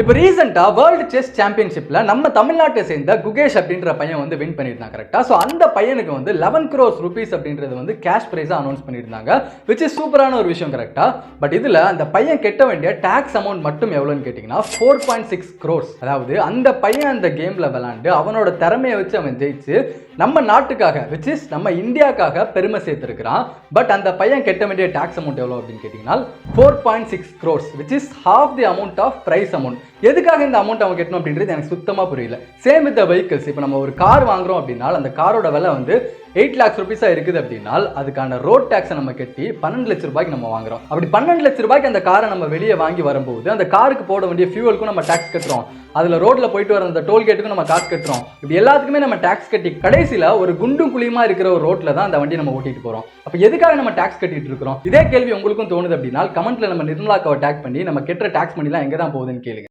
இப்போ ரீசெண்டா world chess சாம்பியன்ஷிப்ல நம்ம தமிழ்நாட்டை சேர்ந்த குகேஷ் அப்படின்ற பையன் வந்து வின் பண்ணியிருந்தாங்க கரெக்டா. ஸோ அந்த பையனுக்கு வந்து 11 crores rupees அப்படின்றது வந்து கேஷ் பிரைஸா அனௌன்ஸ் பண்ணியிருந்தாங்க, விச் இஸ் சூப்பரான ஒரு விஷயம் கரெக்டா. பட் இதுல அந்த பையன் கட்ட வேண்டிய டாக்ஸ் அமௌண்ட் மட்டும் எவ்வளோன்னு கேட்டிங்கன்னா 4.6 crores. அதாவது அந்த பையன் அந்த கேம்ல விளாண்டு அவனோட திறமையை வச்சு அவன் ஜெயிச்சு நம்ம நாட்டுக்காக விச் இஸ் நம்ம இந்தியாவுக்காக பெருமை சேர்த்திருக்கிறான். பட் அந்த பையன் கட்ட வேண்டிய டாக்ஸ் அமௌண்ட் எவ்வளோ அப்படின்னு கேட்டிங்கன்னா 4.6 crores, which is half the amount of price amount. எதுக்காக இந்த அமௌண்ட் அவன் கட்டணும் அப்படின்றது எனக்கு சுத்தமாக புரியல. Same with the vehicles. இப்போ நம்ம ஒரு கார் வாங்குறோம் அப்படின்னா அந்த காரோட விலை வந்து 8 lakhs rupees இருக்குது அப்படின்னா அதுக்கான ரோட் டேக்ஸை நம்ம கட்டி 12 லட்ச ரூபாய்க்கு நம்ம வாங்குறோம். அப்படி 12 லட்ச ரூபாய்க்கு அந்த காரை நம்ம வெளியே வாங்கி வரும்போது அந்த காருக்கு போட வேண்டிய ஃபியூவலுக்கும் நம்ம டாக்ஸ் கட்டுறோம், அதில் ரோட்ல போயிட்டு வர அந்த டோல்கேட்டுக்கும் நம்ம காசு கட்டுறோம். இப்படி எல்லாத்துக்குமே நம்ம டாக்ஸ் கட்டி கடைசியில் ஒரு குண்டும் குழியுமா இருக்கிற ஒரு ரோட்ல தான் அந்த வண்டி நம்ம ஓட்டிட்டு போறோம். அப்போ எதுக்காக நம்ம டாக்ஸ் கட்டிட்டு இருக்கிறோம்? இதே கேள்வி உங்களுக்கும் தோணுது அப்படின்னா கமெண்ட்ல நம்ம நிர்மலாக்காவை டேக் பண்ணி நம்ம கெட்டுற டாக்ஸ் மணிலாம் எங்கே தான் போகுதுன்னு கேளுங்க.